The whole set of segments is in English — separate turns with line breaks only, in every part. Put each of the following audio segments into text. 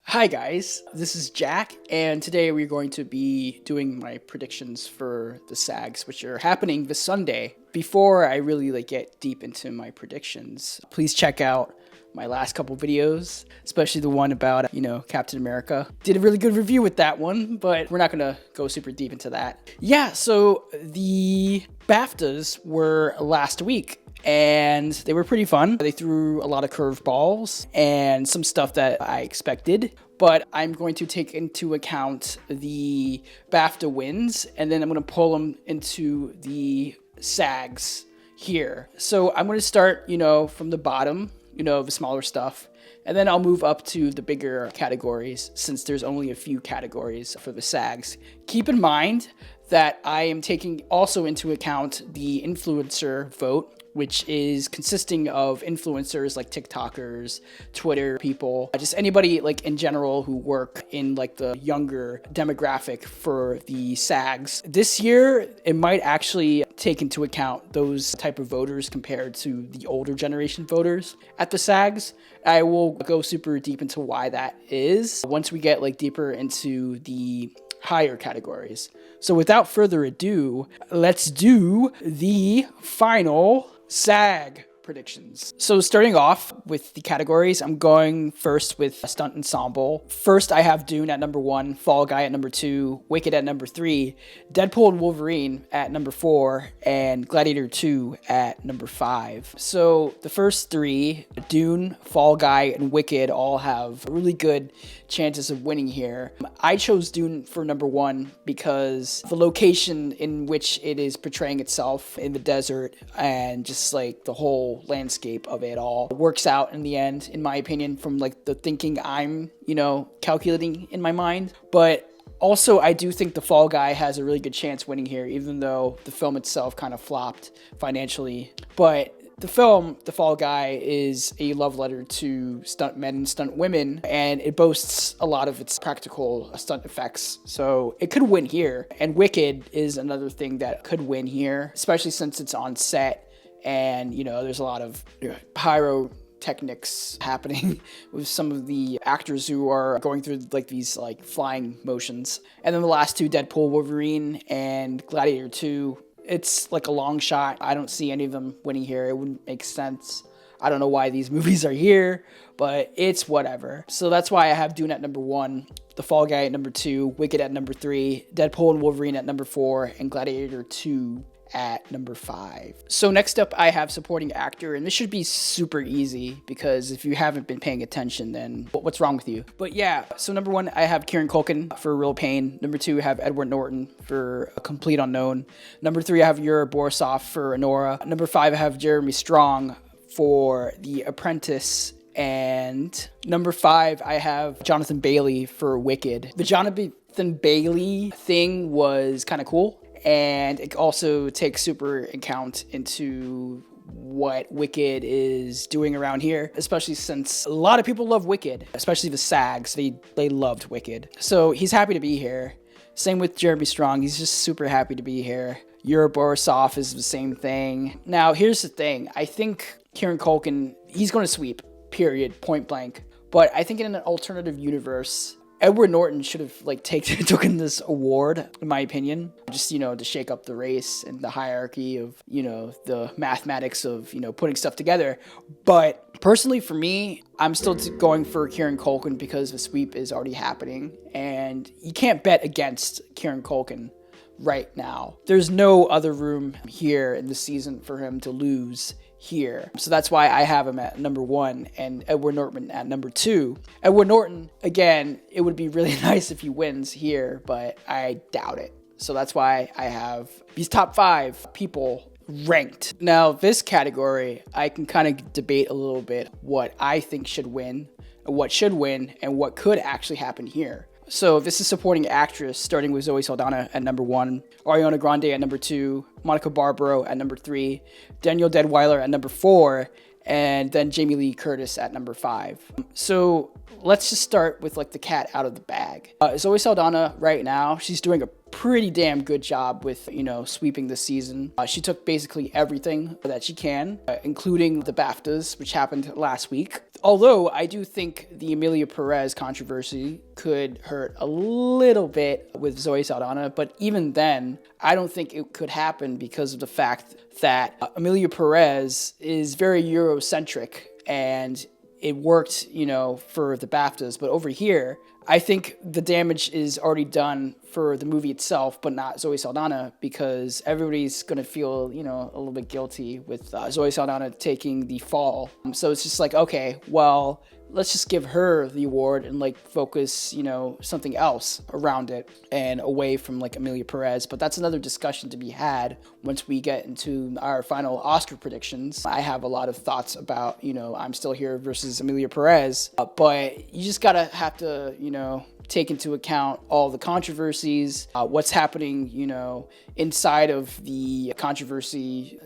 Hi guys, this is Jack, and today we're going to be doing my predictions for the SAGs, which are happening this Sunday. Before I really get deep into my predictions, please check out my last couple videos, especially the one about, Captain America. Did a really good review with that one, but we're not gonna go super deep into that. Yeah, so the BAFTAs were last week, and they were pretty fun. They threw a lot of curveballs and some stuff that I expected, but I'm going to take into account the BAFTA wins, and then I'm going to pull them into the SAGs here. So I'm going to start, from the bottom, the smaller stuff, and then I'll move up to the bigger categories since there's only a few categories for the SAGs. Keep in mind that I am taking also into account the influencer vote, which is consisting of influencers like TikTokers, Twitter people, just anybody in general who work in the younger demographic for the SAGs. This year, it might actually take into account those type of voters compared to the older generation voters at the SAGs. I will go super deep into why that is once we get deeper into the higher categories. So without further ado, let's do the final SAG predictions. So starting off with the categories, I'm going first with Stunt Ensemble. First, I have Dune at number 1, Fall Guy at number 2, Wicked at number 3, Deadpool and Wolverine at number 4, and Gladiator 2 at number 5. So the first three, Dune, Fall Guy, and Wicked, all have really good chances of winning here. I chose Dune for number 1 because the location in which it is portraying itself in the desert and just the whole landscape of it all works out in the end, in my opinion, from the thinking I'm, calculating in my mind. But also, I do think The Fall Guy has a really good chance winning here, even though the film itself kind of flopped financially. But the film, The Fall Guy, is a love letter to stunt men and stunt women, and it boasts a lot of its practical stunt effects. So it could win here. And Wicked is another thing that could win here, especially since it's on set. And, there's a lot of pyrotechnics happening with some of the actors who are going through these flying motions. And then the last two, Deadpool, Wolverine, and Gladiator 2, it's a long shot. I don't see any of them winning here. It wouldn't make sense. I don't know why these movies are here, but it's whatever. So that's why I have Dune at number 1, The Fall Guy at number 2, Wicked at number 3, Deadpool and Wolverine at number 4, and Gladiator 2 at number 5. So next up, I have supporting actor, and this should be super easy because if you haven't been paying attention, then what's wrong with you? But yeah, so number 1, I have Kieran Culkin for Real Pain. Number 2, I have Edward Norton for A Complete Unknown. Number 3, I have Yura Borisov for Anora. Number 5, I have Jeremy Strong for The Apprentice. And number 5, I have Jonathan Bailey for Wicked. The Jonathan Bailey thing was kind of cool. And it also takes super account into what Wicked is doing around here, especially since a lot of people love Wicked, especially the SAGs. They loved Wicked. So he's happy to be here. Same with Jeremy Strong. He's just super happy to be here. Yura Borisov is the same thing. Now, here's the thing. I think Kieran Culkin, he's going to sweep, period, point blank. But I think in an alternative universe, Edward Norton should have taken this award, in my opinion, just, to shake up the race and the hierarchy of, the mathematics of, putting stuff together. But personally for me, I'm still going for Kieran Culkin because the sweep is already happening and you can't bet against Kieran Culkin right now. There's no other room here in the season for him to lose here. So that's why I have him at number 1 and Edward Norton at number 2. Edward Norton, again, it would be really nice if he wins here, but I doubt it. So that's why I have these top 5 people ranked. Now, this category, I can kind of debate a little bit what I think should win, what should win, and what could actually happen here. So this is supporting actress, starting with Zoe Saldana at number 1, Ariana Grande at number 2, Monica Barbaro at number 3, Daniel Deadwyler at number 4, and then Jamie Lee Curtis at number 5. So let's just start with the cat out of the bag. Zoe Saldana right now, she's doing a pretty damn good job with, sweeping this season. She took basically everything that she can, including the BAFTAs, which happened last week. Although I do think the Emilia Perez controversy could hurt a little bit with Zoe Saldana, but even then, I don't think it could happen because of the fact that Emilia Perez is very Eurocentric, and it worked, for the BAFTAs. But over here, I think the damage is already done for the movie itself, but not Zoe Saldana, because everybody's going to feel, a little bit guilty with Zoe Saldana taking the fall. So it's just like, okay, well, let's just give her the award and focus, something else around it and away from Emilia Perez. But that's another discussion to be had once we get into our final Oscar predictions. I have a lot of thoughts about, I'm Still Here versus Emilia Perez, but you just have to, take into account all the controversies, what's happening, inside of the controversy,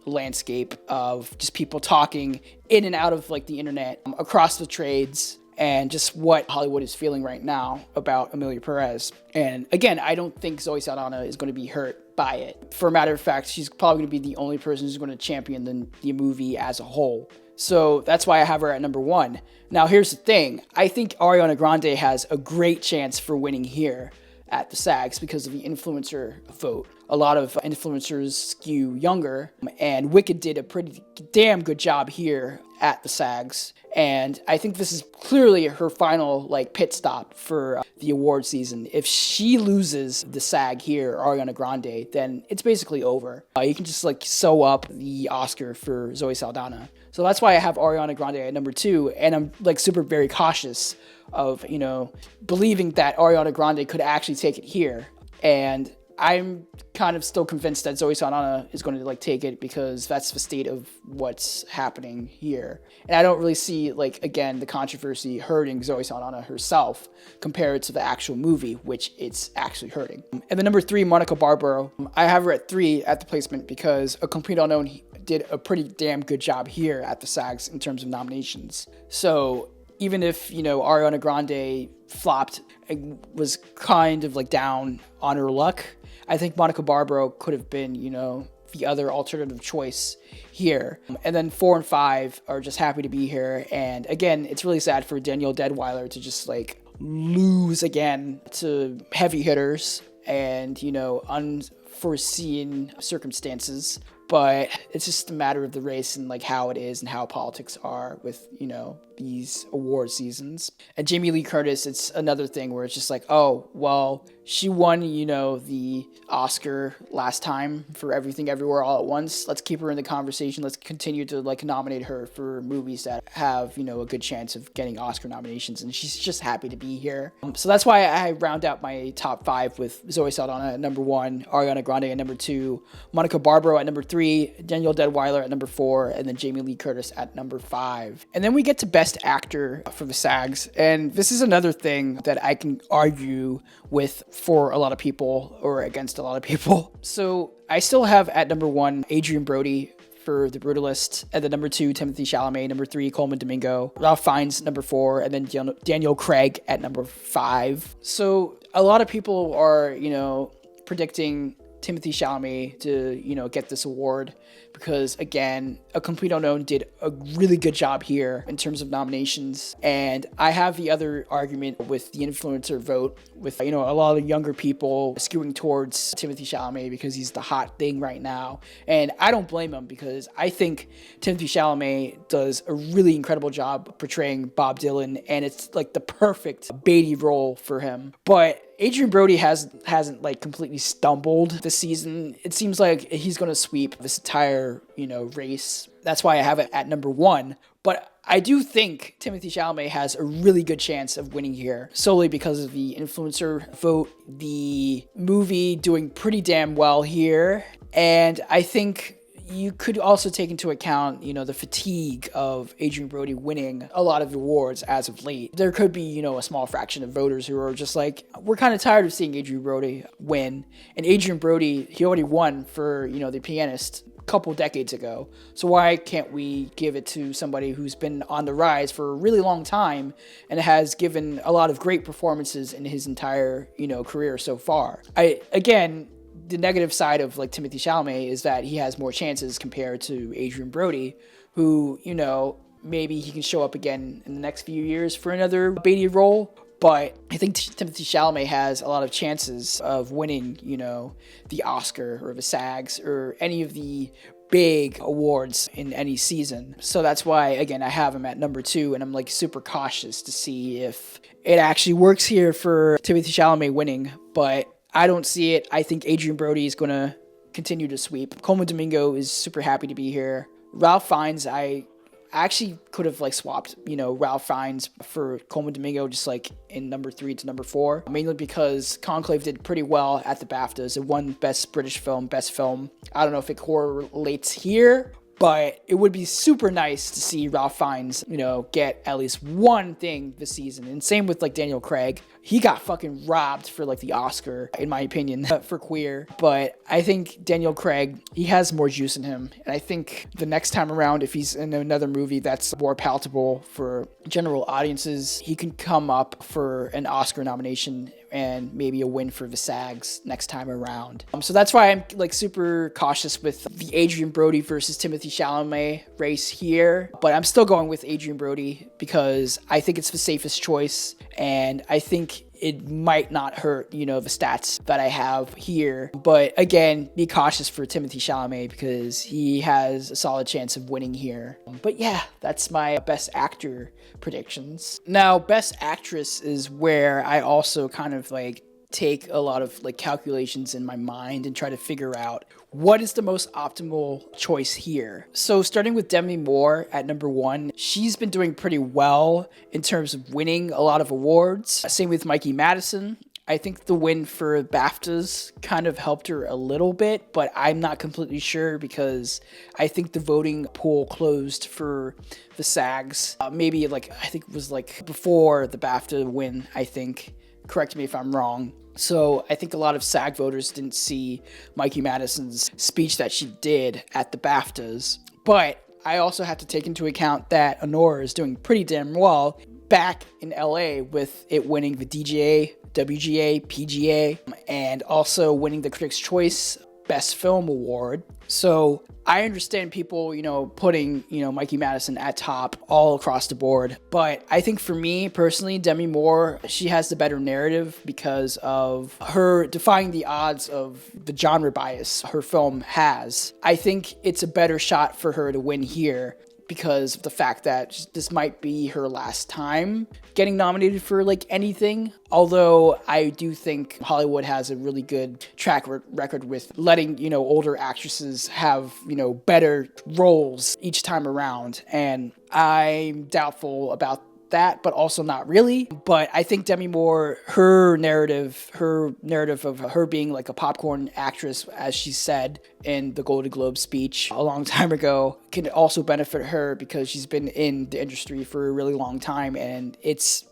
landscape of just people talking in and out of the internet, across the trades, and just what Hollywood is feeling right now about Emilia Perez. And again, I don't think Zoe Saldana is going to be hurt by it. For a matter of fact, she's probably going to be the only person who's going to champion the movie as a whole. So that's why I have her at number 1. Now, here's the thing. I think Ariana Grande has a great chance for winning here at the SAGs because of the influencer vote. A lot of influencers skew younger, and Wicked did a pretty damn good job here at the SAGs. And I think this is clearly her final pit stop for the award season. If she loses the SAG here, Ariana Grande, then it's basically over. You can just sew up the Oscar for Zoe Saldana. So that's why I have Ariana Grande at number 2, and I'm super very cautious of, believing that Ariana Grande could actually take it here. And I'm kind of still convinced that Zoe Saldana is going to take it, because that's the state of what's happening here. And I don't really see again, the controversy hurting Zoe Saldana herself compared to the actual movie, which it's actually hurting. And the number 3, Monica Barbaro, I have her at 3 at the placement because A Complete Unknown did a pretty damn good job here at the SAGs in terms of nominations. So even if, Ariana Grande flopped and was kind of down on her luck, I think Monica Barbaro could have been, the other alternative choice here. And then 4 and 5 are just happy to be here. And again, it's really sad for Danielle Deadwyler to just lose again to heavy hitters and, unforeseen circumstances. But it's just a matter of the race and how it is and how politics are with, these award seasons. And Jamie Lee Curtis, it's another thing where it's just oh, well, she won, the Oscar last time for Everything Everywhere All at Once. Let's keep her in the conversation. Let's continue to nominate her for movies that have, a good chance of getting Oscar nominations. And she's just happy to be here. So that's why I round out my top 5 with Zoe Saldana at number 1, Ariana Grande at number 2, Monica Barbaro at number 3, Danielle Deadwyler at number 4, and then Jamie Lee Curtis at number 5. And then we get to Best Actor for the SAGs. And this is another thing that I can argue with for a lot of people or against a lot of people. So I still have at number 1 Adrian Brody for The Brutalist, and then number 2 Timothy Chalamet, number 3 Coleman Domingo, Ralph Fiennes number 4, and then Daniel Craig at number 5. So a lot of people are predicting Timothy Chalamet to, get this award because, again, A Complete Unknown did a really good job here in terms of nominations. And I have the other argument with the influencer vote with, a lot of younger people skewing towards Timothy Chalamet because he's the hot thing right now. And I don't blame him because I think Timothy Chalamet does a really incredible job portraying Bob Dylan, and it's the perfect Beatty role for him. But Adrian Brody hasn't completely stumbled this season. It seems like he's going to sweep this entire, race. That's why I have it at number 1. But I do think Timothy Chalamet has a really good chance of winning here, solely because of the influencer vote, the movie doing pretty damn well here, and I think you could also take into account, the fatigue of Adrian Brody winning a lot of awards as of late. There could be, a small fraction of voters who are just we're kind of tired of seeing Adrian Brody win. And Adrian Brody, he already won for, The Pianist a couple decades ago. So why can't we give it to somebody who's been on the rise for a really long time and has given a lot of great performances in his entire, career so far? The negative side of Timothy Chalamet is that he has more chances compared to Adrian Brody, who, maybe he can show up again in the next few years for another Beatty role. But I think Timothée Chalamet has a lot of chances of winning, the Oscar or the SAGs or any of the big awards in any season. So that's why, again, I have him at number 2, and I'm like super cautious to see if it actually works here for Timothée Chalamet winning. But I don't see it. I think Adrien Brody is going to continue to sweep. Colman Domingo is super happy to be here. Ralph Fiennes, I actually could have swapped, Ralph Fiennes for Colman Domingo just in number 3 to number 4, mainly because Conclave did pretty well at the BAFTAs. It won Best British Film, Best Film. I don't know if it correlates here, but it would be super nice to see Ralph Fiennes, get at least one thing this season. And same with Daniel Craig. He got fucking robbed for the Oscar, in my opinion, for Queer. But I think Daniel Craig, he has more juice in him. And I think the next time around, if he's in another movie that's more palatable for general audiences, he can come up for an Oscar nomination and maybe a win for the SAGs next time around. So that's why I'm super cautious with the Adrien Brody versus Timothée Chalamet race here. But I'm still going with Adrien Brody because I think it's the safest choice, and I think it might not hurt, the stats that I have here. But again, be cautious for Timothée Chalamet because he has a solid chance of winning here. But yeah, that's my Best Actor predictions. Now, Best Actress is where I also kind of take a lot of calculations in my mind and try to figure out what is the most optimal choice here. So starting with Demi Moore at number 1, she's been doing pretty well in terms of winning a lot of awards. Same with Mikey Madison. I think the win for BAFTAs kind of helped her a little bit, but I'm not completely sure because I think the voting pool closed for the SAGs. Maybe I think it was before the BAFTA win, I think. Correct me if I'm wrong. So I think a lot of SAG voters didn't see Mikey Madison's speech that she did at the BAFTAs. But I also have to take into account that Honor is doing pretty damn well back in LA with it winning the DGA, WGA, PGA, and also winning the Critics' Choice Best Film Award. So I understand people, putting, Mikey Madison at top all across the board. But I think for me personally, Demi Moore, she has the better narrative because of her defying the odds of the genre bias her film has. I think it's a better shot for her to win here because of the fact that this might be her last time getting nominated for anything. Although I do think Hollywood has a really good track record with letting, older actresses have, better roles each time around. And I'm doubtful about that, but also not really. But I think Demi Moore, her narrative of her being a popcorn actress, as she said in the Golden Globe speech a long time ago, can also benefit her because she's been in the industry for a really long time, and it's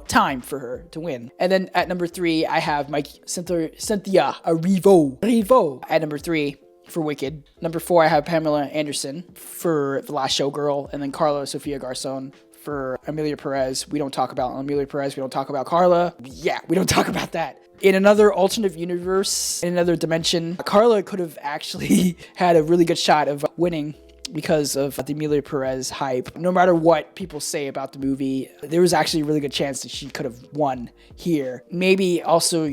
time for her to win. And then at number 3, I have Cynthia Erivo at number 3 for Wicked. Number 4, I have Pamela Anderson for The Last Showgirl, and then Carla Sofia Garcon for Amelia Perez. We don't talk about Amelia Perez. We don't talk about Carla. Yeah, we don't talk about that. In another alternate universe, in another dimension, Carla could have actually had a really good shot of winning because of the Amelia Perez hype. No matter what people say about the movie, there was actually a really good chance that she could have won here. Maybe also,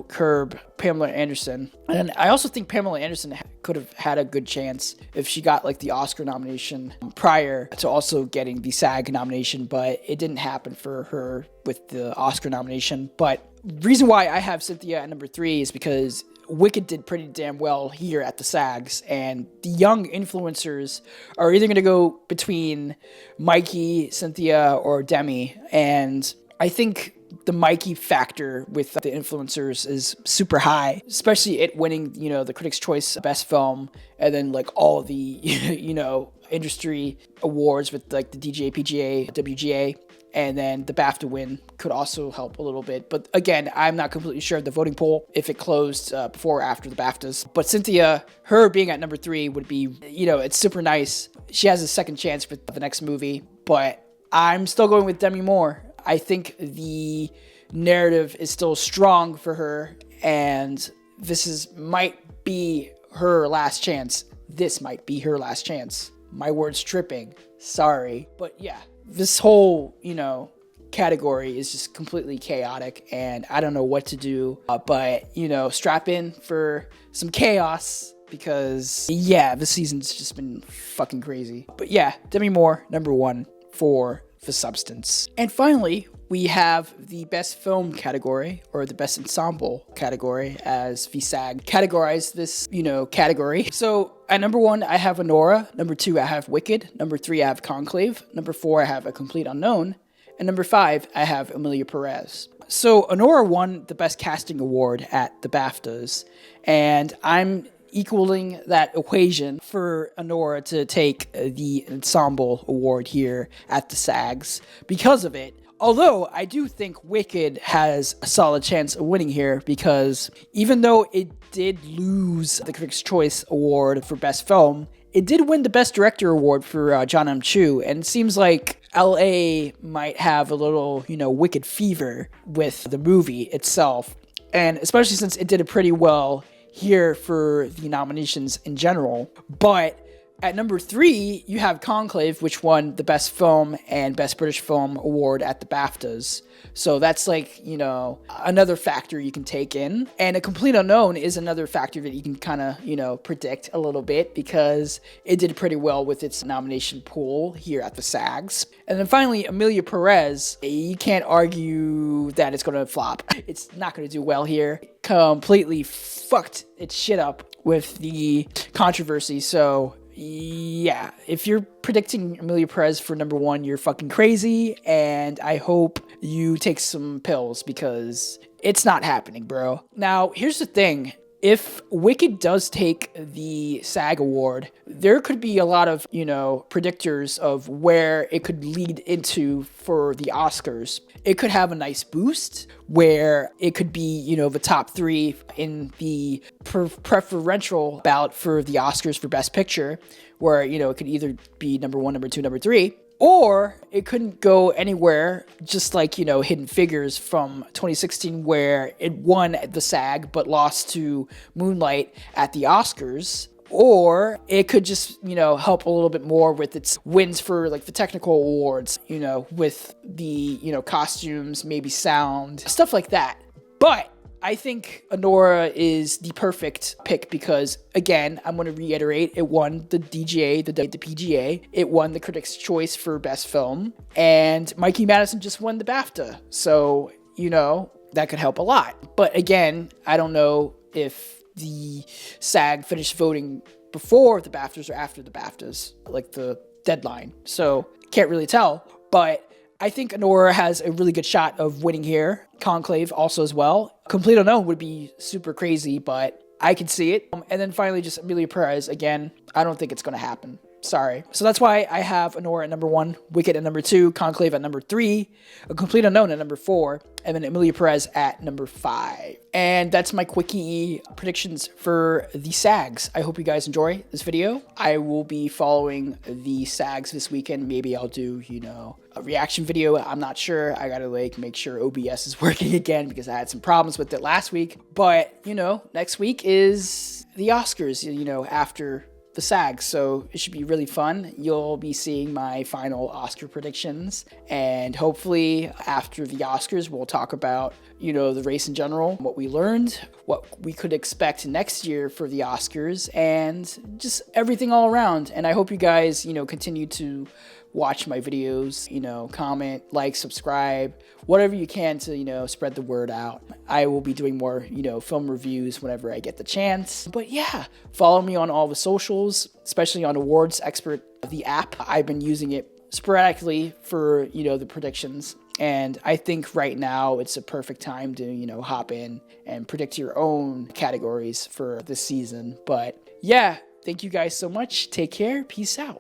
curb Pamela Anderson. And I also think Pamela Anderson could have had a good chance if she got the Oscar nomination prior to also getting the SAG nomination, but it didn't happen for her with the Oscar nomination. But reason why I have Cynthia at number 3 is because Wicked did pretty damn well here at the SAGs, and the young influencers are either going to go between Mikey, Cynthia, or Demi, and I think the Mikey factor with the influencers is super high, especially it winning, the Critics' Choice Best Film, and then all the, industry awards with the DGA, PGA, WGA. And then the BAFTA win could also help a little bit. But again, I'm not completely sure of the voting pool if it closed before or after the BAFTAs. But Cynthia, her being at number 3 would be, it's super nice. She has a second chance with the next movie. But I'm still going with Demi Moore. I think the narrative is still strong for her. And might be her last chance. This might be her last chance. My word's tripping. Sorry. But yeah, this whole, category is just completely chaotic and I don't know what to do. But, strap in for some chaos because, yeah, this season's just been fucking crazy. But yeah, Demi Moore, number 1 for The Substance. And finally, we have the best film category or the best ensemble category as the SAG categorized this, category. So at number 1, I have Anora. Number 2, I have Wicked. Number 3, I have Conclave. Number 4, I have A Complete Unknown. And number 5, I have Emilia Perez. So Anora won the Best Casting Award at the BAFTAs. And I'm equaling that equation for Anora to take the ensemble award here at the SAGs because of it. Although I do think Wicked has a solid chance of winning here because even though it did lose the Critics' Choice Award for Best Film, it did win the Best Director Award for John M. Chu, and it seems like LA might have a little, Wicked fever with the movie itself, and especially since it did it pretty well here for the nominations in general. But at number 3, you have Conclave, which won the Best Film and Best British Film Award at the BAFTAs. So that's like, another factor you can take in. And A Complete Unknown is another factor that you can kind of, predict a little bit because it did pretty well with its nomination pool here at the SAGs. And then finally, Emilia Perez, you can't argue that it's going to flop. It's not going to do well here. Completely fucked its shit up with the controversy. So yeah, if you're predicting Emilia Perez for number 1, you're fucking crazy, and I hope you take some pills because it's not happening, bro. Now, here's the thing. If Wicked does take the SAG award, there could be a lot of, predictors of where it could lead into for the Oscars. It could have a nice boost where it could be, the top 3 in the preferential ballot for the Oscars for Best Picture, where, it could either be number 1, number 2, number 3. Or it couldn't go anywhere, just like, Hidden Figures from 2016, where it won the SAG but lost to Moonlight at the Oscars. Or it could just, help a little bit more with its wins for, like, the technical awards, with the, costumes, maybe sound, stuff like that. But I think Anora is the perfect pick because, again, I'm going to reiterate, it won the DGA, the PGA, it won the Critics' Choice for Best Film, and Mikey Madison just won the BAFTA, so, that could help a lot. But again, I don't know if the SAG finished voting before the BAFTAs or after the BAFTAs, like the deadline, so can't really tell, but I think Anora has a really good shot of winning here. Conclave also as well. Complete Unknown would be super crazy, but I can see it. And then finally, just Emilia Perez. Again, I don't think it's going to happen. Sorry. So that's why I have Anora at number 1, Wicked at number 2, Conclave at number 3, A Complete Unknown at number 4, and then Emilia Perez at number 5. And that's my quickie predictions for the SAGs. I hope you guys enjoy this video. I will be following the SAGs this weekend. Maybe I'll do, a reaction video. I'm not sure. I gotta make sure OBS is working again because I had some problems with it last week. But, next week is the Oscars, after the SAG, so it should be really fun. You'll be seeing my final Oscar predictions, and hopefully after the Oscars we'll talk about the race in general, what we learned, what we could expect next year for the Oscars, and just everything all around. And I hope you guys continue to watch my videos, comment, like, subscribe, whatever you can to, spread the word out. I will be doing more, film reviews whenever I get the chance. But yeah, follow me on all the socials, especially on Awards Expert, the app. I've been using it sporadically for, the predictions. And I think right now it's a perfect time to, hop in and predict your own categories for this season. But yeah, thank you guys so much. Take care. Peace out.